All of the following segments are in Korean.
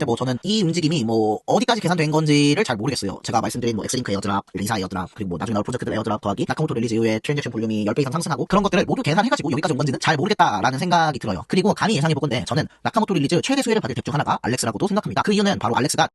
근데 뭐 저는 이 움직임이 뭐 어디까지 계산된 건지를 잘 모르겠어요. 제가 말씀드린 뭐 엑스링크 에어드랍, 리사 에어드랍, 그리고 뭐 나중에 나올 프로젝트들 에어드랍 더하기 나카모토 릴리즈 이후에 트랜잭션 볼륨이 10배 이상 상승하고 그런 것들을 모두 계산해가지고 여기까지 온 건지는 잘 모르겠다라는 생각이 들어요. 그리고 감히 예상해보건데 저는 나카모토 릴리즈 최대 수혜를 받을 덱 중 하나가 알렉스라고도 생각합니다. 그 이유는 바로 알렉스가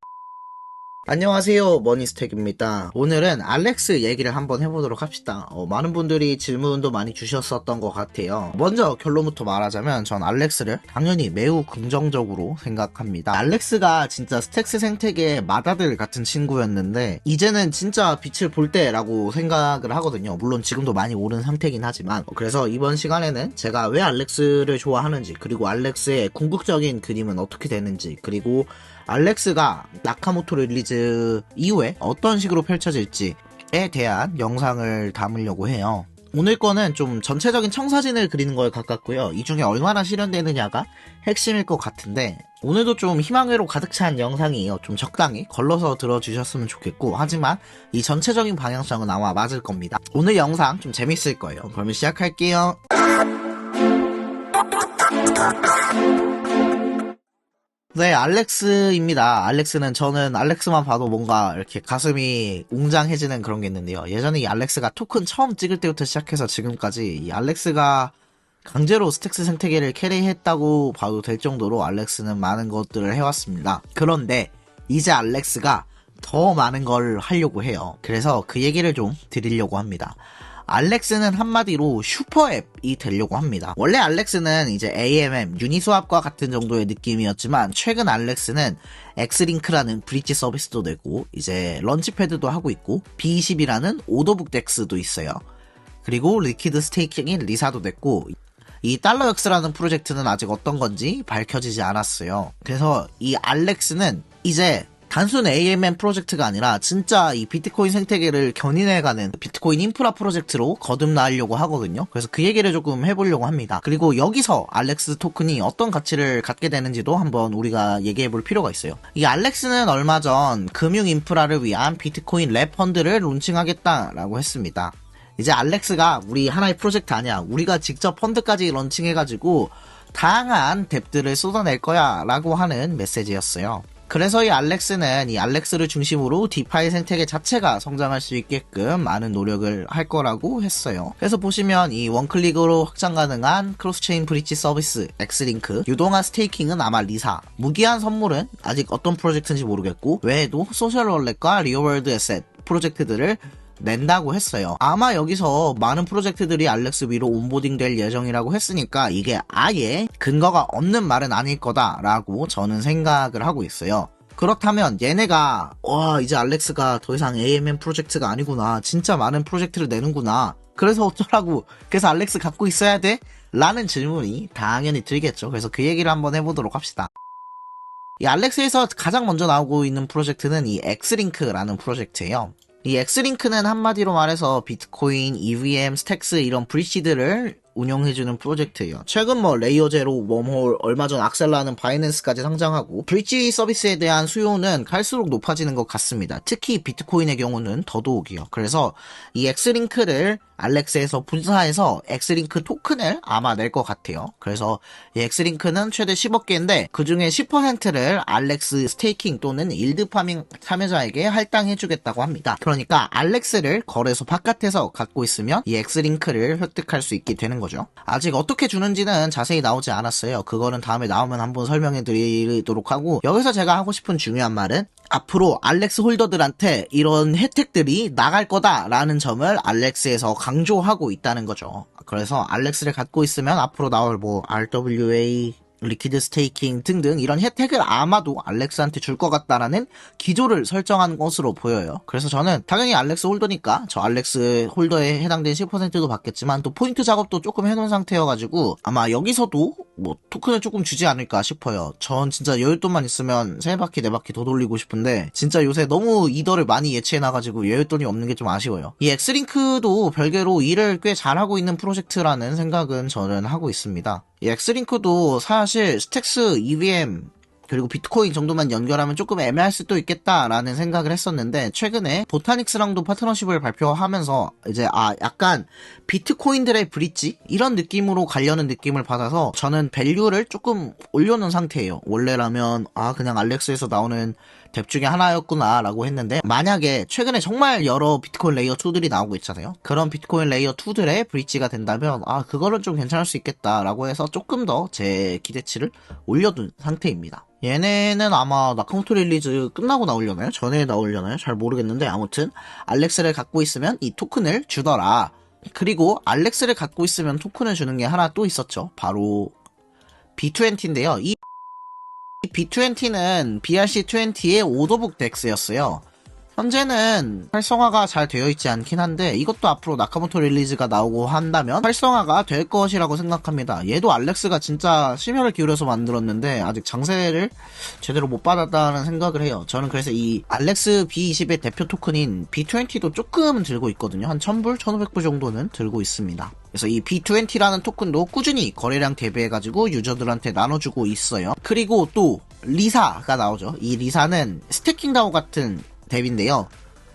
안녕하세요, 머니스택입니다. 오늘은 알렉스 얘기를 한번 해보도록 합시다. 많은 분들이 질문도 많이 주셨었던 것 같아요. 먼저 결론부터 말하자면 전 알렉스를 당연히 매우 긍정적으로 생각합니다. 알렉스가 진짜 스택스 생태계의 맏아들 같은 친구였는데 이제는 진짜 빛을 볼 때라고 생각을 하거든요. 물론 지금도 많이 오른 상태긴 하지만. 그래서 이번 시간에는 제가 왜 알렉스를 좋아하는지, 그리고 알렉스의 궁극적인 그림은 어떻게 되는지, 그리고 알렉스가 나카모토 릴리즈 이후에 어떤 식으로 펼쳐질지에 대한 영상을 담으려고 해요. 오늘 거는 좀 전체적인 청사진을 그리는 거에 가깝고요. 이 중에 얼마나 실현되느냐가 핵심일 것 같은데 오늘도 좀 희망회로 가득 찬 영상이에요. 좀 적당히 걸러서 들어주셨으면 좋겠고, 하지만 이 전체적인 방향성은 아마 맞을 겁니다. 오늘 영상 좀 재밌을 거예요. 그러면 시작할게요. 네, 알렉스입니다. 알렉스는 저는 알렉스만 봐도 뭔가 이렇게 가슴이 웅장해지는 그런 게 있는데요. 예전에 이 알렉스가 토큰 처음 찍을 때부터 시작해서 지금까지 이 알렉스가 강제로 스택스 생태계를 캐리했다고 봐도 될 정도로 알렉스는 많은 것들을 해왔습니다. 그런데 이제 알렉스가 더 많은 걸 하려고 해요. 그래서 그 얘기를 좀 드리려고 합니다. 알렉스는 한마디로 슈퍼앱이 되려고 합니다. 원래 알렉스는 이제 AMM, 유니스왑과 같은 정도의 느낌이었지만 최근 알렉스는 엑스링크라는 브릿지 서비스도 내고 이제 런치패드도 하고 있고 B20이라는 오더북 덱스도 있어요. 그리고 리퀴드 스테이킹인 리사도 냈고 이 달러역스라는 프로젝트는 아직 어떤 건지 밝혀지지 않았어요. 그래서 이 알렉스는 이제 단순 AMM 프로젝트가 아니라 진짜 이 비트코인 생태계를 견인해가는 비트코인 인프라 프로젝트로 거듭나려고 하거든요. 그래서 그 얘기를 조금 해보려고 합니다. 그리고 여기서 알렉스 토큰이 어떤 가치를 갖게 되는지도 한번 우리가 얘기해볼 필요가 있어요. 이 알렉스는 얼마 전 금융 인프라를 위한 비트코인 랩 펀드를 론칭하겠다라고 했습니다. 이제 알렉스가 우리 하나의 프로젝트 아니야, 우리가 직접 펀드까지 런칭해가지고 다양한 뎁들을 쏟아낼 거야 라고 하는 메시지였어요. 그래서 이 알렉스는 이 알렉스를 중심으로 디파이 생태계 자체가 성장할 수 있게끔 많은 노력을 할 거라고 했어요. 그래서 보시면 이 원클릭으로 확장 가능한 크로스체인 브릿지 서비스 엑스링크, 유동화 스테이킹은 아마 리사, 무기한 선물은 아직 어떤 프로젝트인지 모르겠고 외에도 소셜 월렛과 리얼월드 에셋 프로젝트들을 낸다고 했어요. 아마 여기서 많은 프로젝트들이 알렉스 위로 온보딩 될 예정이라고 했으니까 이게 아예 근거가 없는 말은 아닐 거다라고 저는 생각을 하고 있어요. 그렇다면 얘네가 이제 알렉스가 더 이상 AMM 프로젝트가 아니구나, 진짜 많은 프로젝트를 내는구나, 그래서 어쩌라고, 그래서 알렉스 갖고 있어야 돼? 라는 질문이 당연히 들겠죠. 그래서 그 얘기를 한번 해보도록 합시다. 이 알렉스에서 가장 먼저 나오고 있는 프로젝트는 이 엑스링크라는 프로젝트예요. 이 엑스링크는 한마디로 말해서 비트코인, EVM, 스택스 이런 브릿지들을 운영해주는 프로젝트예요. 최근 레이어 제로, 웜홀, 얼마 전 악셀라는 바이낸스까지 상장하고 브릿지 서비스에 대한 수요는 갈수록 높아지는 것 같습니다. 특히 비트코인의 경우는 더더욱이요. 그래서 이 엑스링크를 알렉스에서 분사해서 엑스링크 토큰을 아마 낼 것 같아요. 그래서 이 엑스링크는 최대 10억 개인데 그 중에 10%를 알렉스 스테이킹 또는 일드 파밍 참여자에게 할당해주겠다고 합니다. 그러니까 알렉스를 거래소 바깥에서 갖고 있으면 이 엑스링크를 획득할 수 있게 되는 거죠. 아직 어떻게 주는지는 자세히 나오지 않았어요. 그거는 다음에 나오면 한번 설명해 드리도록 하고, 여기서 제가 하고 싶은 중요한 말은 앞으로 알렉스 홀더들한테 이런 혜택들이 나갈 거다라는 점을 알렉스에서 강조하고 있다는 거죠. 그래서 알렉스를 갖고 있으면 앞으로 나올 RWA, 리퀴드 스테이킹 등등 이런 혜택을 아마도 알렉스한테 줄 것 같다라는 기조를 설정한 것으로 보여요. 그래서 저는 당연히 알렉스 홀더니까 저 알렉스 홀더에 해당된 10%도 받겠지만 또 포인트 작업도 조금 해놓은 상태여가지고 아마 여기서도 토큰을 조금 주지 않을까 싶어요. 전 진짜 여윳돈만 있으면 3바퀴 4바퀴 더 돌리고 싶은데 진짜 요새 너무 이더를 많이 예치해놔가지고 여윳돈이 없는 게 좀 아쉬워요. 이 엑스링크도 별개로 일을 꽤 잘하고 있는 프로젝트라는 생각은 저는 하고 있습니다. 이 엑스링크도 사실 스택스, EVM, 그리고 비트코인 정도만 연결하면 조금 애매할 수도 있겠다라는 생각을 했었는데, 최근에 보타닉스랑도 파트너십을 발표하면서 이제 약간 비트코인들의 브릿지 이런 느낌으로 가려는 느낌을 받아서 저는 밸류를 조금 올려놓은 상태예요. 원래라면 그냥 알렉스에서 나오는 덱 중에 하나였구나 라고 했는데, 만약에 최근에 정말 여러 비트코인 레이어 2들이 나오고 있잖아요. 그런 비트코인 레이어 2들의 브릿지가 된다면 그거는 좀 괜찮을 수 있겠다 라고 해서 조금 더 제 기대치를 올려둔 상태입니다. 얘네는 아마 나카모토 릴리즈 끝나고 나오려나요? 전에 나오려나요? 잘 모르겠는데, 아무튼 알렉스를 갖고 있으면 이 토큰을 주더라. 그리고 알렉스를 갖고 있으면 토큰을 주는 게 하나 또 있었죠. 바로 B20인데요. 이 B20는 BRC20의 오더북 덱스였어요. 현재는 활성화가 잘 되어 있지 않긴 한데, 이것도 앞으로 나카모토 릴리즈가 나오고 한다면 활성화가 될 것이라고 생각합니다. 얘도 알렉스가 진짜 심혈을 기울여서 만들었는데 아직 장세를 제대로 못 받았다는 생각을 해요. 저는 그래서 이 알렉스 B20의 대표 토큰인 B20도 조금은 들고 있거든요. 한 1000불, 1500불 정도는 들고 있습니다. 그래서 이 B20라는 토큰도 꾸준히 거래량 대비해가지고 유저들한테 나눠주고 있어요. 그리고 또 리사가 나오죠. 이 리사는 스태킹 다오 같은 덱인데요.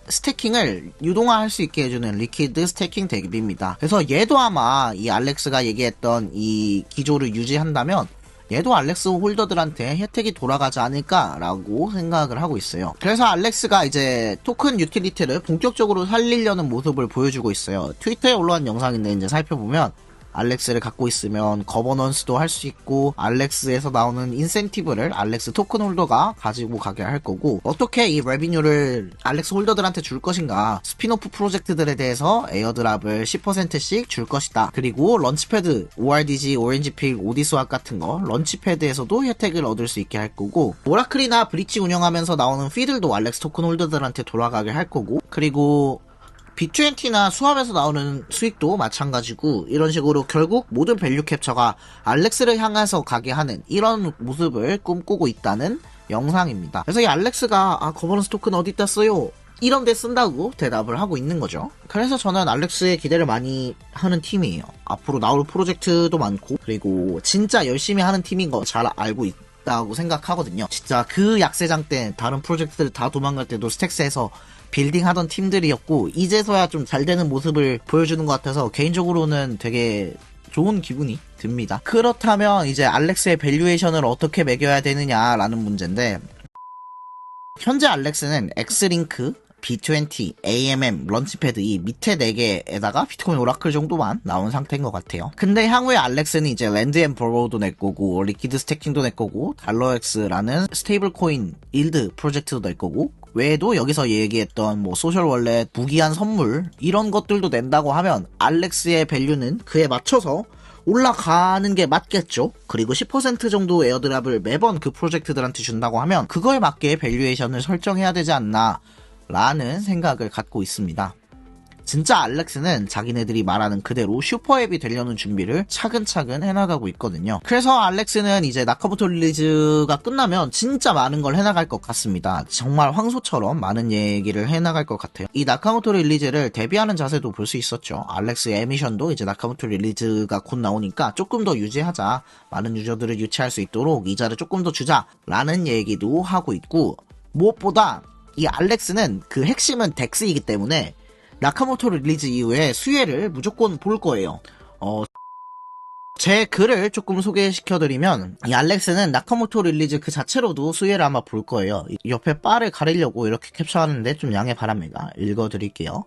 스태킹을 유동화할 수 있게 해주는 리퀴드 스태킹 덱입니다. 그래서 얘도 아마 이 알렉스가 얘기했던 이 기조를 유지한다면 얘도 알렉스 홀더들한테 혜택이 돌아가지 않을까라고 생각을 하고 있어요. 그래서 알렉스가 이제 토큰 유틸리티를 본격적으로 살리려는 모습을 보여주고 있어요. 트위터에 올라온 영상인데 이제 살펴보면 알렉스를 갖고 있으면 거버넌스도 할 수 있고, 알렉스에서 나오는 인센티브를 알렉스 토큰 홀더가 가지고 가게 할 거고, 어떻게 이 레비뉴를 알렉스 홀더들한테 줄 것인가, 스피노프 프로젝트들에 대해서 에어드랍을 10%씩 줄 것이다. 그리고 런치패드, ORDG, 오렌지필, 오디스왑 같은 거 런치패드에서도 혜택을 얻을 수 있게 할 거고, 오라클이나 브릿지 운영하면서 나오는 피들도 알렉스 토큰 홀더들한테 돌아가게 할 거고, 그리고 B20나 수압에서 나오는 수익도 마찬가지고, 이런 식으로 결국 모든 밸류 캡처가 알렉스를 향해서 가게 하는 이런 모습을 꿈꾸고 있다는 영상입니다. 그래서 이 알렉스가 거버넌스 토큰 어디다 써요? 이런 데 쓴다고 대답을 하고 있는 거죠. 그래서 저는 알렉스에 기대를 많이 하는 팀이에요. 앞으로 나올 프로젝트도 많고, 그리고 진짜 열심히 하는 팀인 거 잘 알고 있다고 생각하거든요. 진짜 그 약세장 때 다른 프로젝트들 다 도망갈 때도 스택스에서 빌딩 하던 팀들이었고, 이제서야 좀 잘 되는 모습을 보여주는 것 같아서 개인적으로는 되게 좋은 기분이 듭니다. 그렇다면 이제 알렉스의 밸류에이션을 어떻게 매겨야 되느냐라는 문제인데, 현재 알렉스는 엑스링크, B20, AMM, 런치패드 이 밑에 4개에다가 비트코인 오라클 정도만 나온 상태인 것 같아요. 근데 향후에 알렉스는 이제 랜드 앤 버로우도 낼 거고, 리퀴드 스태킹도 낼 거고, 달러엑스라는 스테이블 코인 일드 프로젝트도 낼 거고, 외에도 여기서 얘기했던 소셜 월렛, 무기한 선물 이런 것들도 낸다고 하면 알렉스의 밸류는 그에 맞춰서 올라가는 게 맞겠죠. 그리고 10% 정도 에어드랍을 매번 그 프로젝트들한테 준다고 하면 그거에 맞게 밸류에이션을 설정해야 되지 않나 라는 생각을 갖고 있습니다. 진짜 알렉스는 자기네들이 말하는 그대로 슈퍼앱이 되려는 준비를 차근차근 해나가고 있거든요. 그래서 알렉스는 이제 나카모토 릴리즈가 끝나면 진짜 많은 걸 해나갈 것 같습니다. 정말 황소처럼 많은 얘기를 해나갈 것 같아요. 이 나카모토 릴리즈를 대비하는 자세도 볼 수 있었죠. 알렉스의 에미션도 이제 나카모토 릴리즈가 곧 나오니까 조금 더 유지하자, 많은 유저들을 유치할 수 있도록 이자를 조금 더 주자 라는 얘기도 하고 있고, 무엇보다 이 알렉스는 그 핵심은 덱스이기 때문에 나카모토 릴리즈 이후에 수혜를 무조건 볼 거예요. 제 글을 조금 소개시켜드리면, 이 알렉스는 나카모토 릴리즈 그 자체로도 수혜를 아마 볼 거예요. 옆에 바를 가리려고 이렇게 캡처하는데 좀 양해 바랍니다. 읽어드릴게요.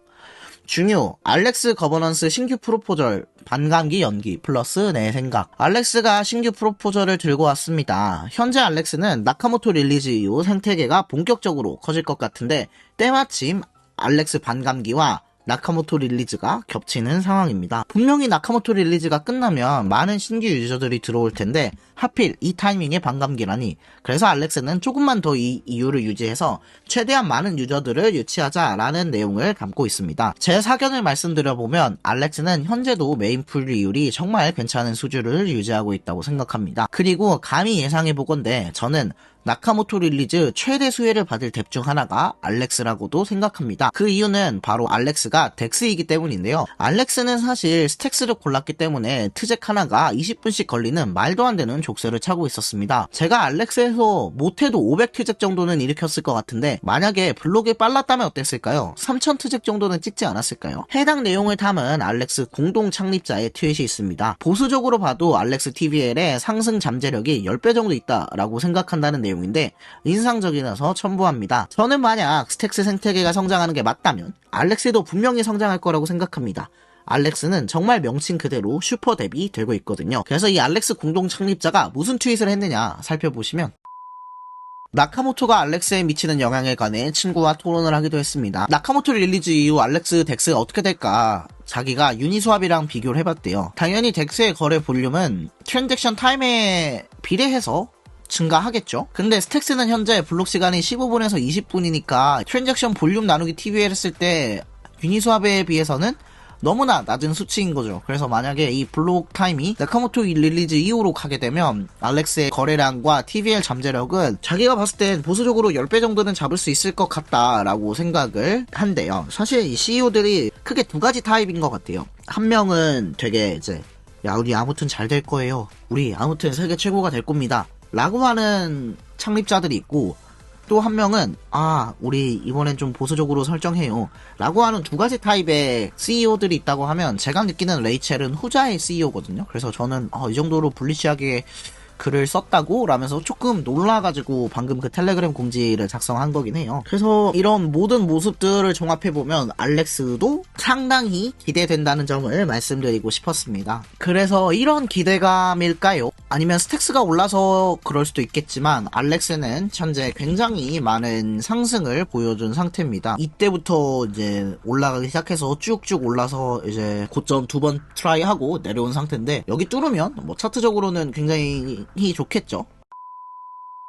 중요, 알렉스 거버넌스 신규 프로포절, 반감기 연기, 플러스 내 생각. 알렉스가 신규 프로포절을 들고 왔습니다. 현재 알렉스는 나카모토 릴리즈 이후 생태계가 본격적으로 커질 것 같은데, 때마침 알렉스 반감기와 나카모토 릴리즈가 겹치는 상황입니다. 분명히 나카모토 릴리즈가 끝나면 많은 신규 유저들이 들어올 텐데 하필 이 타이밍에 반감기라니. 그래서 알렉스는 조금만 더 이 이유를 유지해서 최대한 많은 유저들을 유치하자라는 내용을 담고 있습니다. 제 사견을 말씀드려보면 알렉스는 현재도 메인 풀이율이 정말 괜찮은 수준을 유지하고 있다고 생각합니다. 그리고 감히 예상해보건대 저는 나카모토 릴리즈 최대 수혜를 받을 덱 중 하나가 알렉스라고도 생각합니다. 그 이유는 바로 알렉스가 덱스이기 때문인데요. 알렉스는 사실 스택스를 골랐기 때문에 트잭 하나가 20분씩 걸리는 말도 안 되는 족쇄를 차고 있었습니다. 제가 알렉스에서 못해도 500 트잭 정도는 일으켰을 것 같은데 만약에 블록이 빨랐다면 어땠을까요? 3000 트잭 정도는 찍지 않았을까요? 해당 내용을 담은 알렉스 공동 창립자의 트윗이 있습니다. 보수적으로 봐도 알렉스 TVL의 상승 잠재력이 10배 정도 있다라고 생각한다는 내용인데 인상적이라서 첨부합니다. 저는 만약 스택스 생태계가 성장하는 게 맞다면 알렉스도 분명히 성장할 거라고 생각합니다. 알렉스는 정말 명칭 그대로 슈퍼덱이 되고 있거든요. 그래서 이 알렉스 공동 창립자가 무슨 트윗을 했느냐 살펴보시면 나카모토가 알렉스에 미치는 영향에 관해 친구와 토론을 하기도 했습니다. 나카모토 릴리즈 이후 알렉스 덱스가 어떻게 될까? 자기가 유니스왑이랑 비교를 해봤대요. 당연히 덱스의 거래 볼륨은 트랜잭션 타임에 비례해서 증가하겠죠? 근데 스택스는 현재 블록 시간이 15분에서 20분이니까 트랜잭션 볼륨 나누기 TVL 했을 때 유니스왑에 비해서는 너무나 낮은 수치인 거죠. 그래서 만약에 이 블록 타임이 나카모토 릴리즈 이후로 가게 되면 알렉스의 거래량과 TVL 잠재력은 자기가 봤을 땐 보수적으로 10배 정도는 잡을 수 있을 것 같다라고 생각을 한대요. 사실 이 CEO들이 크게 두 가지 타입인 것 같아요. 한 명은 되게 이제 야 우리 아무튼 잘 될 거예요. 우리 아무튼 세계 최고가 될 겁니다. 라고 하는 창립자들이 있고 또 한 명은 우리 이번엔 좀 보수적으로 설정해요 라고 하는 두 가지 타입의 CEO들이 있다고 하면 제가 느끼는 레이첼은 후자의 CEO거든요. 그래서 저는 이 정도로 불리시하게 글을 썼다고? 라면서 조금 놀라가지고 방금 그 텔레그램 공지를 작성한 거긴 해요. 그래서 이런 모든 모습들을 종합해보면 알렉스도 상당히 기대된다는 점을 말씀드리고 싶었습니다. 그래서 이런 기대감일까요? 아니면 스택스가 올라서 그럴 수도 있겠지만 알렉스는 현재 굉장히 많은 상승을 보여준 상태입니다. 이때부터 이제 올라가기 시작해서 쭉쭉 올라서 이제 고점 2번 트라이하고 내려온 상태인데 여기 뚫으면 뭐 차트적으로는 굉장히 좋겠죠.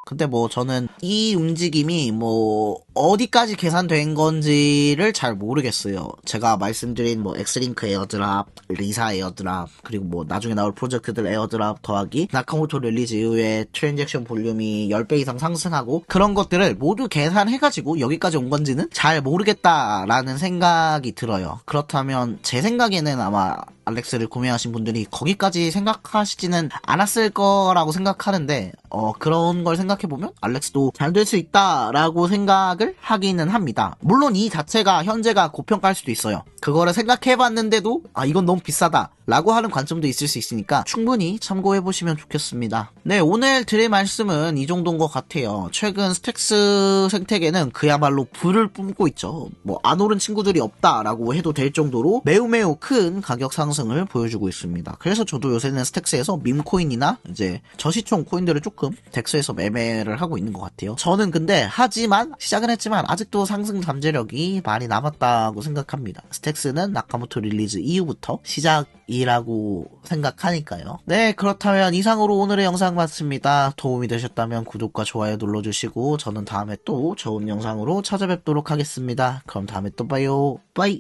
근데 뭐 저는 이 움직임이 뭐 어디까지 계산된 건지를 잘 모르겠어요. 제가 말씀드린 뭐 엑스링크 에어드랍, 리사 에어드랍, 그리고 뭐 나중에 나올 프로젝트들 에어드랍 더하기 나카모토 릴리즈 이후에 트랜잭션 볼륨이 10배 이상 상승하고 그런 것들을 모두 계산해가지고 여기까지 온 건지는 잘 모르겠다라는 생각이 들어요. 그렇다면 제 생각에는 아마 알렉스를 구매하신 분들이 거기까지 생각하시지는 않았을 거라고 생각하는데 그런 걸 생각해보면 알렉스도 잘 될 수 있다라고 생각을 하기는 합니다. 물론 이 자체가 현재가 고평가일 수도 있어요. 그거를 생각해봤는데도 이건 너무 비싸다 라고 하는 관점도 있을 수 있으니까 충분히 참고해보시면 좋겠습니다. 네, 오늘 드릴 말씀은 이 정도인 것 같아요. 최근 스택스 생태계는 그야말로 불을 뿜고 있죠. 뭐 안 오른 친구들이 없다라고 해도 될 정도로 매우 큰 가격 상승을 보여주고 있습니다. 그래서 저도 요새는 스택스에서 밈코인이나 이제 저시총 코인들을 조금 덱스에서 매매를 하고 있는 것 같아요. 저는 근데 하지만 시작은 했지만 아직도 상승 잠재력이 많이 남았다고 생각합니다. 스택스는 나카모토 릴리즈 이후부터 시작이라고 생각하니까요. 네, 그렇다면 이상으로 오늘의 영상 마칩니다. 도움이 되셨다면 구독과 좋아요 눌러주시고 저는 다음에 또 좋은 영상으로 찾아뵙도록 하겠습니다. 그럼 다음에 또 봐요. 빠이.